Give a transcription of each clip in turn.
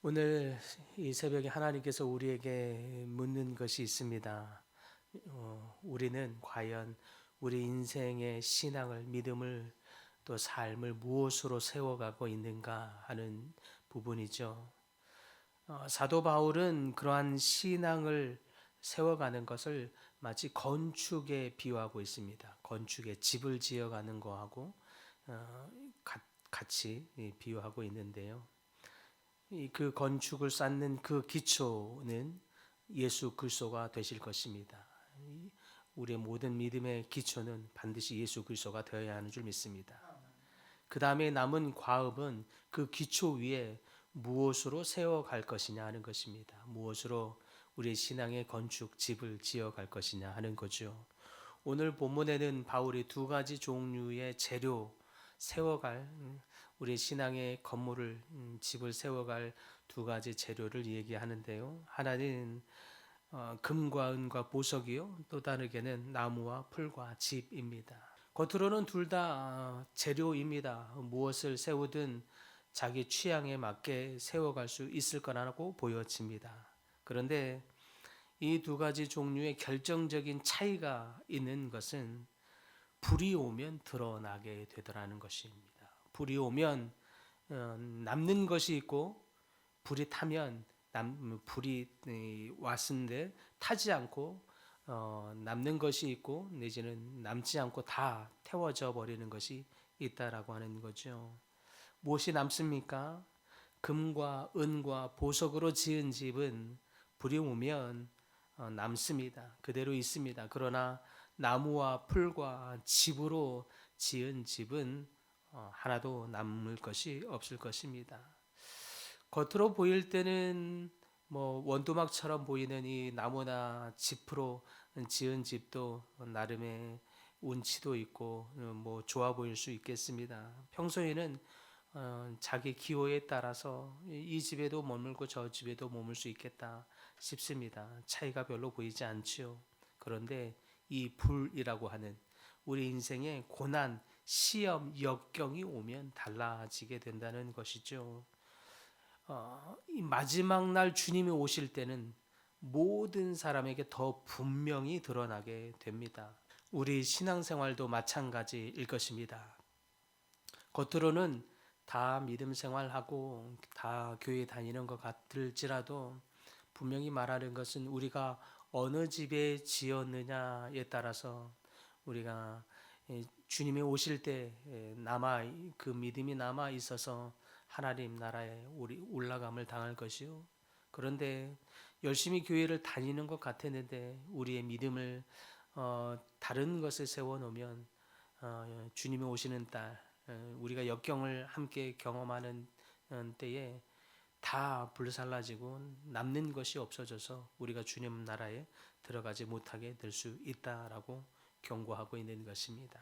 오늘 이 새벽에 하나님께서 우리에게 묻는 것이 있습니다. 우리는 과연 우리 인생의 신앙을, 믿음을, 또 삶을 무엇으로 세워가고 있는가 하는 부분이죠. 사도 바울은 그러한 신앙을 세워가는 것을 마치 건축에 비유하고 있습니다. 건축에 집을 지어가는 거하고 어, 같이 비유하고 있는데요. 그 건축을 쌓는 그 기초는 예수 그리스도가 되실 것입니다. 우리의 모든 믿음의 기초는 반드시 예수 그리스도가 되어야 하는 줄 믿습니다. 그 다음에 남은 과업은 그 기초 위에 무엇으로 세워갈 것이냐 하는 것입니다. 무엇으로 우리의 신앙의 건축, 집을 지어갈 것이냐 하는 거죠. 오늘 본문에는 바울이 두 가지 종류의 재료, 세워갈 우리 신앙의 건물을 집을 세워갈 두 가지 재료를 얘기하는데요. 하나는 금과 은과 보석이요. 또 다르게는 나무와 풀과 집입니다. 겉으로는 둘 다 재료입니다. 무엇을 세우든 자기 취향에 맞게 세워갈 수 있을 거라고 보여집니다. 그런데 이 두 가지 종류의 결정적인 차이가 있는 것은 불이 오면 드러나게 되더라는 것입니다. 불이 오면 남는 것이 있고 불이 타면 불이 왔는데 타지 않고 남는 것이 있고 내지는 남지 않고 다 태워져 버리는 것이 있다라고 하는 거죠. 무엇이 남습니까? 금과 은과 보석으로 지은 집은 불이 오면 남습니다. 그대로 있습니다. 그러나 나무와 풀과 집으로 지은 집은 하나도 남을 것이 없을 것입니다. 겉으로 보일 때는 뭐 원두막처럼 보이는 이 나무나 짚으로 지은 집도 나름의 운치도 있고 뭐 좋아 보일 수 있겠습니다. 평소에는 자기 기호에 따라서 이 집에도 머물고 저 집에도 머물 수 있겠다 싶습니다. 차이가 별로 보이지 않지요. 그런데 이 불이라고 하는 우리 인생의 고난, 시험, 역경이 오면 달라지게 된다는 것이죠. 이 마지막 날 주님이 오실 때는 모든 사람에게 더 분명히 드러나게 됩니다. 우리 신앙생활도 마찬가지일 것입니다. 겉으로는 다 믿음 생활하고 다 교회 다니는 것 같을지라도 분명히 말하는 것은 우리가 어느 집에 지었느냐에 따라서 우리가 주님이 오실 때 남아 그 믿음이 남아 있어서 하나님 나라에 우리 올라감을 당할 것이요. 그런데 열심히 교회를 다니는 것 같았는데 우리의 믿음을 다른 것에 세워 놓으면 주님이 오시는 날 우리가 역경을 함께 경험하는 때에 다 불살라지고 남는 것이 없어져서 우리가 주님 나라에 들어가지 못하게 될 수 있다라고 경고하고 있는 것입니다.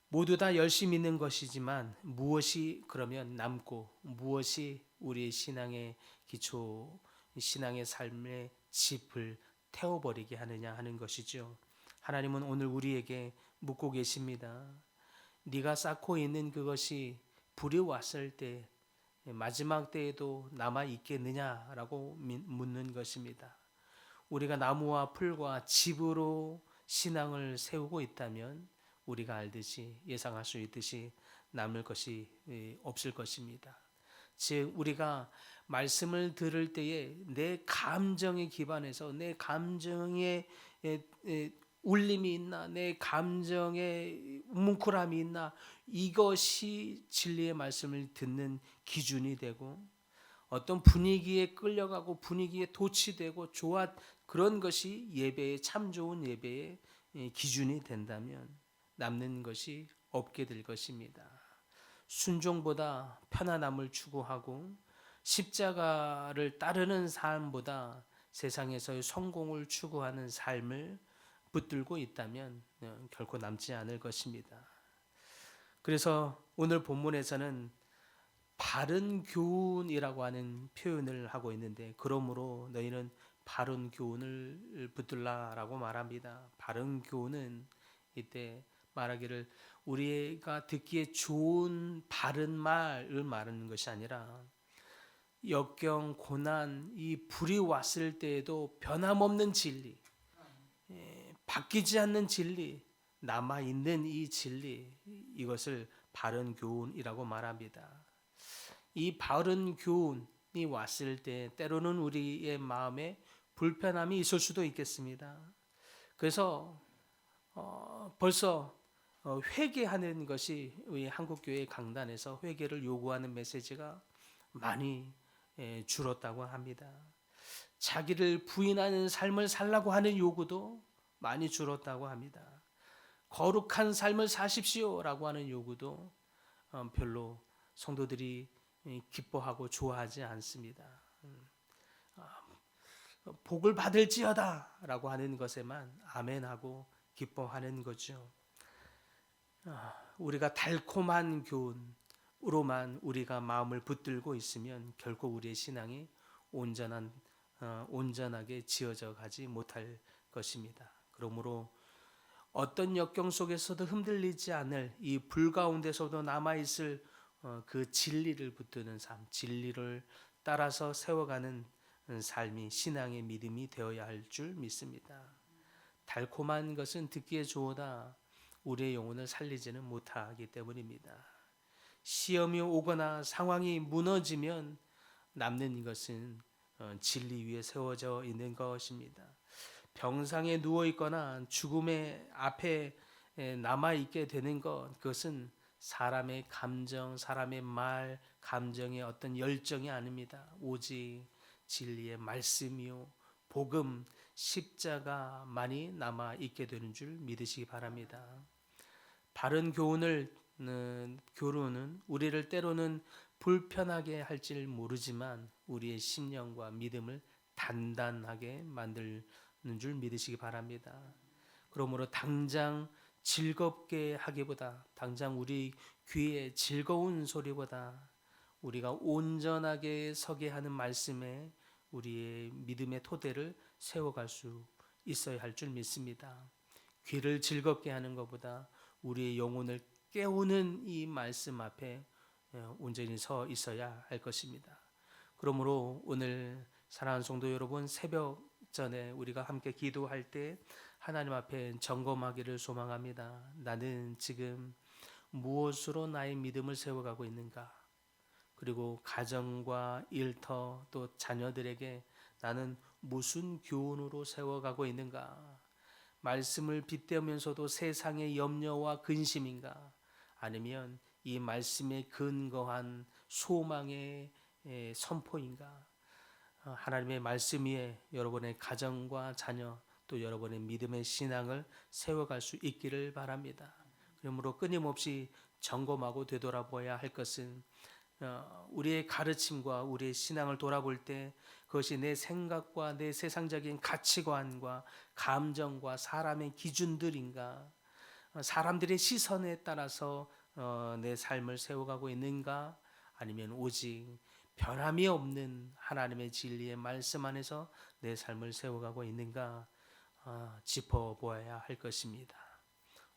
모두 다 열심히 있는 것이지만 무엇이 그러면 남고 무엇이 우리의 신앙의 기초, 신앙의 삶의 짚을 태워버리게 하느냐 하는 것이죠. 하나님은 오늘 우리에게 묻고 계십니다. 네가 쌓고 있는 그것이 불이 왔을 때 마지막 때에도 남아 있겠느냐라고 묻는 것입니다. 우리가 나무와 풀과 집으로 신앙을 세우고 있다면 우리가 알듯이 예상할 수 있듯이 남을 것이 없을 것입니다. 즉 우리가 말씀을 들을 때에 내 감정에 기반해서 내 감정에 울림이 있나 내 감정에 뭉클함이 있나 이것이 진리의 말씀을 듣는 기준이 되고 어떤 분위기에 끌려가고 분위기에 도취되고 좋아 그런 것이 예배에 참 좋은 예배의 기준이 된다면 남는 것이 없게 될 것입니다. 순종보다 편안함을 추구하고 십자가를 따르는 삶보다 세상에서의 성공을 추구하는 삶을 붙들고 있다면 결코 남지 않을 것입니다. 그래서 오늘 본문에서는 바른 교훈이라고 하는 표현을 하고 있는데 그러므로 너희는 바른 교훈을 붙들라라고 말합니다. 바른 교훈은 이때 말하기를 우리가 듣기에 좋은 바른 말을 말하는 것이 아니라 역경, 고난, 이 불이 왔을 때에도 변함없는 진리, 바뀌지 않는 진리, 남아 있는 이 진리, 이것을 바른 교훈이라고 말합니다. 이 바른 교훈이 왔을 때 때로는 우리의 마음에 불편함이 있을 수도 있겠습니다. 그래서 벌써 회개하는 것이 우리 한국교회 강단에서 회개를 요구하는 메시지가 많이 줄었다고 합니다. 자기를 부인하는 삶을 살라고 하는 요구도 많이 줄었다고 합니다. 거룩한 삶을 사십시오라고 하는 요구도 별로 성도들이 기뻐하고 좋아하지 않습니다. 복을 받을지어다라고 하는 것에만 아멘하고 기뻐하는 거죠. 우리가 달콤한 교훈으로만 우리가 마음을 붙들고 있으면 결코 우리의 신앙이 온전하게 지어져 가지 못할 것입니다. 그러므로 어떤 역경 속에서도 흔들리지 않을 이 불 가운데서도 남아 있을 그 진리를 붙드는 삶, 진리를 따라서 세워가는 삶이 신앙의 믿음이 되어야 할 줄 믿습니다. 달콤한 것은 듣기에 좋으나 우리의 영혼을 살리지는 못하기 때문입니다. 시험이 오거나 상황이 무너지면 남는 것은 진리 위에 세워져 있는 것입니다. 병상에 누워 있거나 죽음의 앞에 남아 있게 되는 것, 그것은 사람의 감정, 사람의 말, 감정의 어떤 열정이 아닙니다. 오직 진리의 말씀이요, 복음, 십자가만이 남아 있게 되는 줄 믿으시기 바랍니다. 바른 교훈은 우리를 때로는 불편하게 할지 모르지만 우리의 심령과 믿음을 단단하게 만드는 줄 믿으시기 바랍니다. 그러므로 당장 즐겁게 하기보다, 당장 우리 귀에 즐거운 소리보다 우리가 온전하게 서게 하는 말씀에 우리의 믿음의 토대를 세워갈 수 있어야 할 줄 믿습니다. 귀를 즐겁게 하는 것보다 우리의 영혼을 깨우는 이 말씀 앞에 온전히 서 있어야 할 것입니다. 그러므로 오늘 사랑하는 성도 여러분, 새벽 전에 우리가 함께 기도할 때 하나님 앞에 점검하기를 소망합니다. 나는 지금 무엇으로 나의 믿음을 세워가고 있는가? 그리고 가정과 일터 또 자녀들에게 나는 무슨 교훈으로 세워가고 있는가? 말씀을 빗대면서도 세상의 염려와 근심인가? 아니면 이 말씀에 근거한 소망의 선포인가? 하나님의 말씀 위에 여러분의 가정과 자녀 또 여러분의 믿음의 신앙을 세워갈 수 있기를 바랍니다. 그러므로 끊임없이 점검하고 되돌아봐야 할 것은 우리의 가르침과 우리의 신앙을 돌아볼 때 그것이 내 생각과 내 세상적인 가치관과 감정과 사람의 기준들인가, 사람들의 시선에 따라서 내 삶을 세워가고 있는가, 아니면 오직 변함이 없는 하나님의 진리의 말씀 안에서 내 삶을 세워가고 있는가 짚어보아야 할 것입니다.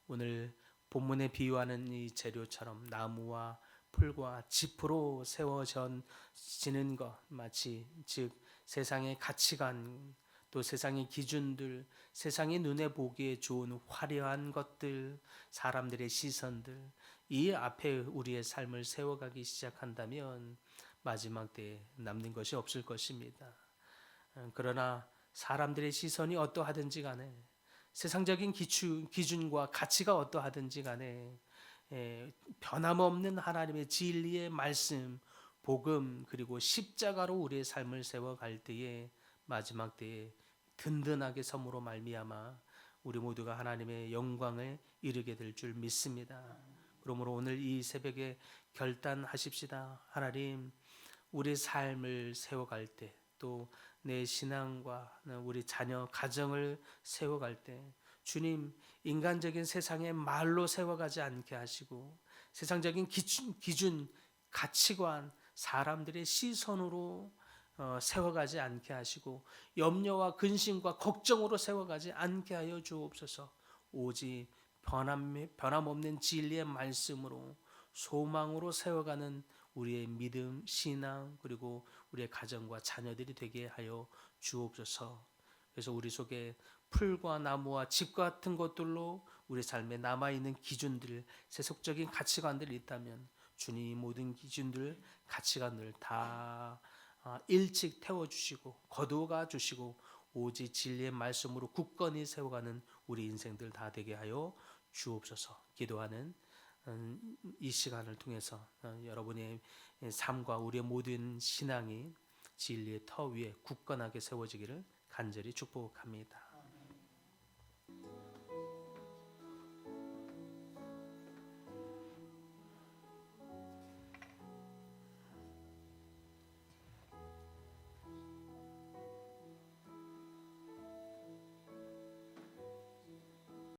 오늘 본문에 비유하는 이 재료처럼 나무와 풀과 짚으로 세워지는 것, 마치 즉 세상의 가치관 또 세상의 기준들, 세상의 눈에 보기에 좋은 화려한 것들, 사람들의 시선들, 이 앞에 우리의 삶을 세워가기 시작한다면 마지막 때에 남는 것이 없을 것입니다. 그러나 사람들의 시선이 어떠하든지 간에, 세상적인 기준과 가치가 어떠하든지 간에 변함없는 하나님의 진리의 말씀, 복음, 그리고 십자가로 우리의 삶을 세워갈 때에 마지막 때에 든든하게 섬으로 말미암아 우리 모두가 하나님의 영광을 이루게 될 줄 믿습니다. 그러므로 오늘 이 새벽에 결단하십시다. 하나님, 우리 삶을 세워갈 때, 또 내 신앙과 우리 자녀 가정을 세워갈 때 주님, 인간적인 세상의 말로 세워가지 않게 하시고 세상적인 기준, 가치관, 사람들의 시선으로 세워가지 않게 하시고 염려와 근심과 걱정으로 세워가지 않게 하여 주옵소서. 오직 변함없는 진리의 말씀으로 소망으로 세워가는 우리의 믿음, 신앙 그리고 우리의 가정과 자녀들이 되게 하여 주옵소서. 그래서 우리 속에 풀과 나무와 집 같은 것들로 우리 삶에 남아있는 기준들, 세속적인 가치관들이 있다면 주님이 모든 기준들, 가치관들 다 일찍 태워주시고 거두어가 주시고 오직 진리의 말씀으로 굳건히 세워가는 우리 인생들 다 되게 하여 주옵소서. 기도하는 이 시간을 통해서 여러분의 삶과 우리의 모든 신앙이 진리의 터 위에 굳건하게 세워지기를 간절히 축복합니다.